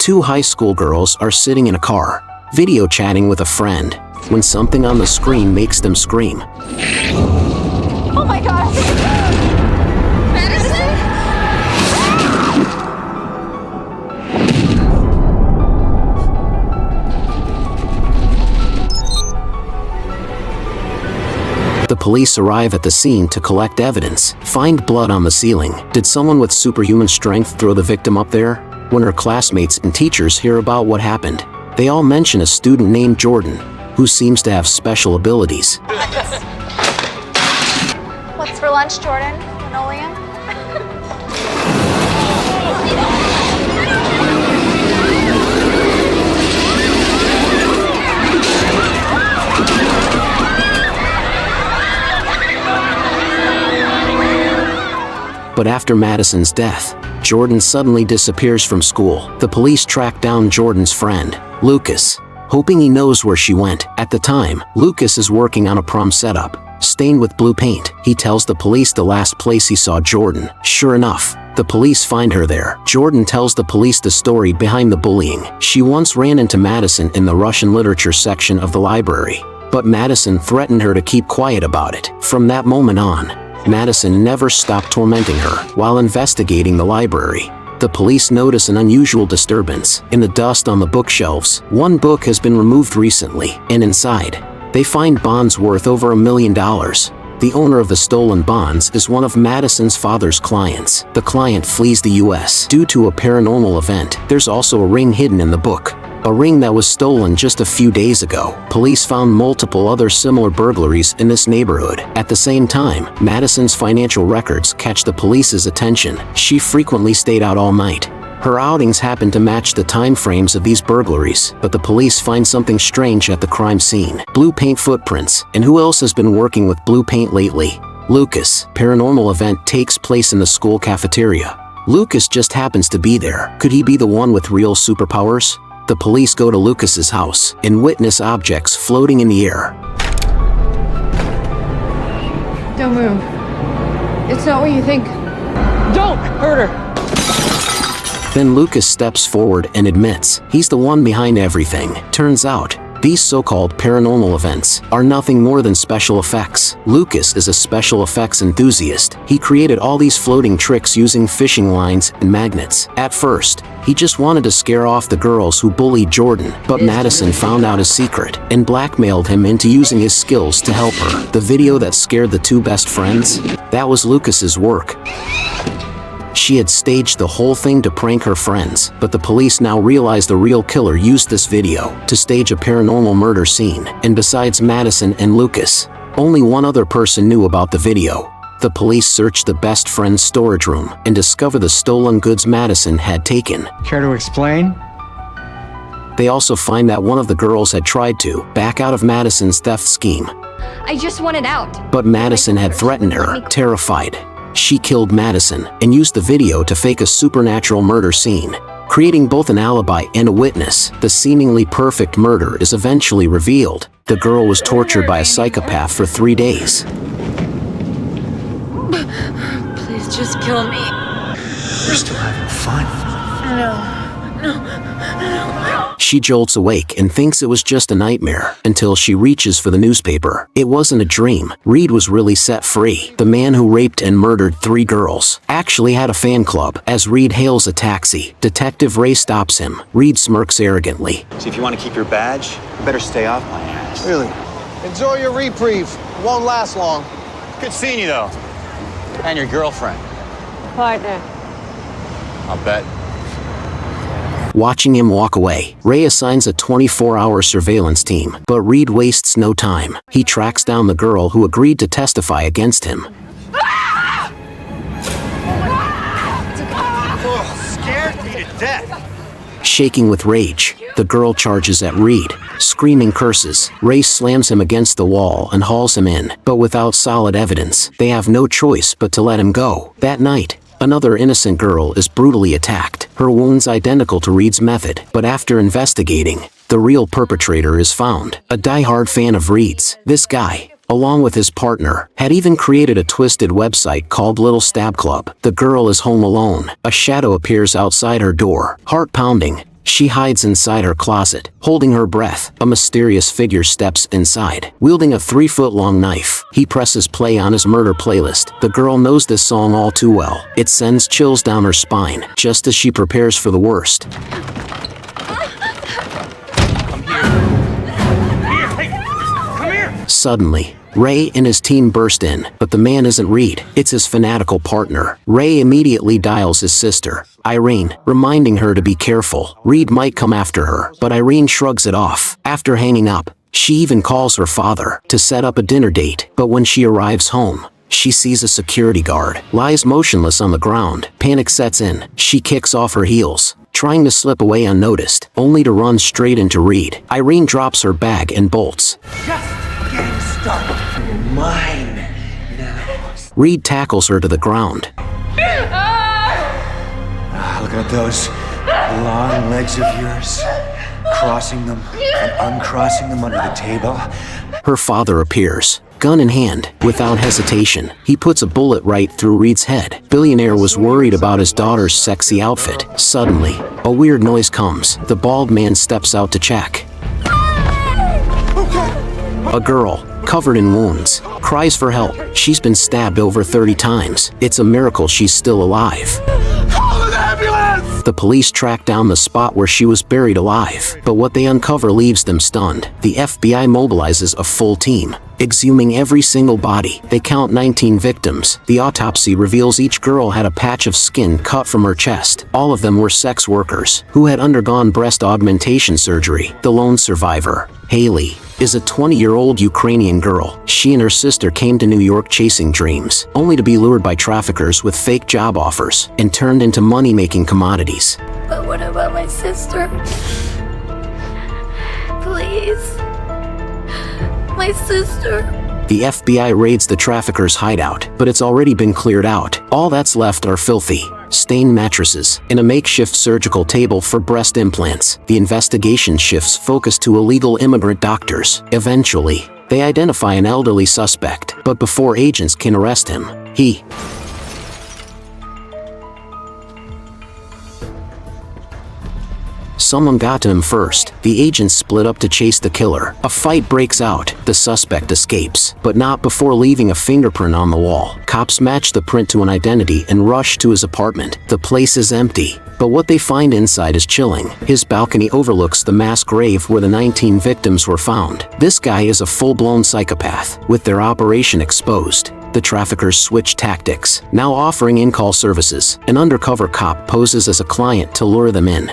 Two high school girls are sitting in a car, video chatting with a friend, when something on the screen makes them scream. Oh my God! Madison? The police arrive at the scene to collect evidence, find blood on the ceiling. Did someone with superhuman strength throw the victim up there? When her classmates and teachers hear about what happened, they all mention a student named Jordan, who seems to have special abilities. What's for lunch, Jordan? Linoleum? But after Madison's death, Jordan suddenly disappears from school. The police track down Jordan's friend, Lucas, hoping he knows where she went. At the time, Lucas is working on a prom setup, stained with blue paint. He tells the police the last place he saw Jordan. Sure enough, the police find her there. Jordan tells the police the story behind the bullying. She once ran into Madison in the Russian literature section of the library, but Madison threatened her to keep quiet about it. From that moment on, Madison never stopped tormenting her. While investigating the library, the police notice an unusual disturbance in the dust on the bookshelves. One book has been removed recently, and inside, they find bonds worth over $1 million. The owner of the stolen bonds is one of Madison's father's clients. The client flees the US due to a paranormal event. There's also a ring hidden in the book, a ring that was stolen just a few days ago. Police found multiple other similar burglaries in this neighborhood. At the same time, Madison's financial records catch the police's attention. She frequently stayed out all night. Her outings happen to match the time frames of these burglaries, but the police find something strange at the crime scene. Blue paint footprints. And who else has been working with blue paint lately? Lucas. Paranormal event takes place in the school cafeteria. Lucas just happens to be there. Could he be the one with real superpowers? The police go to Lucas's house and witness objects floating in the air. Don't move. It's not what you think. Don't hurt her! Then Lucas steps forward and admits he's the one behind everything. Turns out, these so-called paranormal events are nothing more than special effects. Lucas is a special effects enthusiast. He created all these floating tricks using fishing lines and magnets. At first, he just wanted to scare off the girls who bullied Jordan, but Madison found out his secret and blackmailed him into using his skills to help her. The video that scared the two best friends? That was Lucas's work. She had staged the whole thing to prank her friends, but the police now realize the real killer used this video to stage a paranormal murder scene. And besides Madison and Lucas, only one other person knew about the video. The police search the best friend's storage room and discover the stolen goods Madison had taken. Care to explain? They also find that one of the girls had tried to back out of Madison's theft scheme. I just wanted out. But Madison had threatened her. Terrified, she killed Madison and used the video to fake a supernatural murder scene, creating both an alibi and a witness. The seemingly perfect murder is eventually revealed. The girl was tortured by a psychopath for 3 days. Please just kill me. You're still having fun. No. She jolts awake and thinks it was just a nightmare until she reaches for the newspaper. It wasn't a dream. Reed was really set free. The man who raped and murdered 3 girls actually had a fan club. As Reed hails a taxi, Detective Ray stops him. Reed smirks arrogantly. So if you want to keep your badge, you better stay off my ass. Really? Enjoy your reprieve. It won't last long. Good seeing you, though. And your girlfriend. Partner. I'll bet. Watching him walk away, Ray assigns a 24-hour surveillance team, but Reed wastes no time. He tracks down the girl who agreed to testify against him. Scared me to death. Shaking with rage, the girl charges at Reed, screaming curses. Ray slams him against the wall and hauls him in, but without solid evidence, they have no choice but to let him go. That night, another innocent girl is brutally attacked, her wounds identical to Reed's method. But after investigating, the real perpetrator is found. A die-hard fan of Reed's, this guy, along with his partner, had even created a twisted website called Little Stab Club. The girl is home alone. A shadow appears outside her door. Heart pounding, She hides inside her closet, holding her breath. A mysterious figure steps inside, wielding a 3-foot-long knife. He presses play on his murder playlist. The girl knows this song all too well. It sends chills down her spine, just as she prepares for the worst. Suddenly, Ray and his team burst in, but the man isn't Reed, it's his fanatical partner. Ray immediately dials his sister, Irene, reminding her to be careful. Reed might come after her, but Irene shrugs it off. After hanging up, she even calls her father to set up a dinner date, but when she arrives home, she sees a security guard, lies motionless on the ground. Panic sets in. She kicks off her heels, trying to slip away unnoticed, only to run straight into Reed. Irene drops her bag and bolts. Getting started. Mine now. Reed tackles her to the ground. Look at those long legs of yours. Crossing them and uncrossing them under the table. Her father appears, gun in hand. Without hesitation, he puts a bullet right through Reed's head. Billionaire was worried about his daughter's sexy outfit. Suddenly, a weird noise comes. The bald man steps out to check. A girl, covered in wounds, cries for help. She's been stabbed over 30 times. It's a miracle she's still alive. Call an ambulance! The police track down the spot where she was buried alive, but what they uncover leaves them stunned. The FBI mobilizes a full team, exhuming every single body. They count 19 victims. The autopsy reveals each girl had a patch of skin cut from her chest. All of them were sex workers who had undergone breast augmentation surgery. The lone survivor, Haley, is a 20-year-old Ukrainian girl. She and her sister came to New York chasing dreams, only to be lured by traffickers with fake job offers and turned into money-making commodities. But what about my sister? Please. My sister. The FBI raids the traffickers' hideout, but it's already been cleared out. All that's left are filthy, stained mattresses, and a makeshift surgical table for breast implants. The investigation shifts focus to illegal immigrant doctors. Eventually, they identify an elderly suspect, but before agents can arrest him, someone got to him first. The agents split up to chase the killer. A fight breaks out. The suspect escapes, but not before leaving a fingerprint on the wall. Cops match the print to an identity and rush to his apartment. The place is empty, but what they find inside is chilling. His balcony overlooks the mass grave where the 19 victims were found. This guy is a full-blown psychopath. With their operation exposed, the traffickers switch tactics, now offering in-call services. An undercover cop poses as a client to lure them in.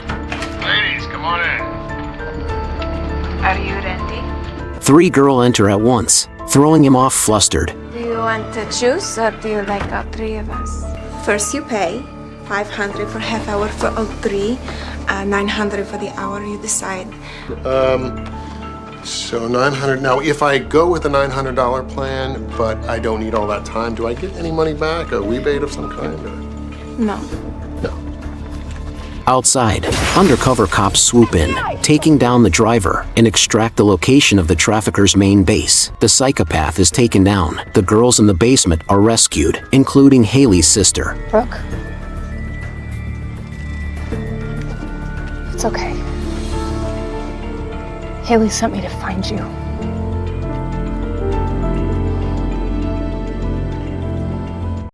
Are you ready? 3 girls enter at once, throwing him off flustered. Do you want to choose or do you like all 3 of us? First you pay $500 for half hour for all 3, $900 for the hour, you decide. So $900. Now, if I go with the $900 plan, but I don't need all that time, do I get any money back? A rebate of some kind? Or? No. No. Outside, undercover cops swoop in, taking down the driver and extract the location of the trafficker's main base. The psychopath is taken down. The girls in the basement are rescued, including Haley's sister. Brooke? It's okay. Haley sent me to find you.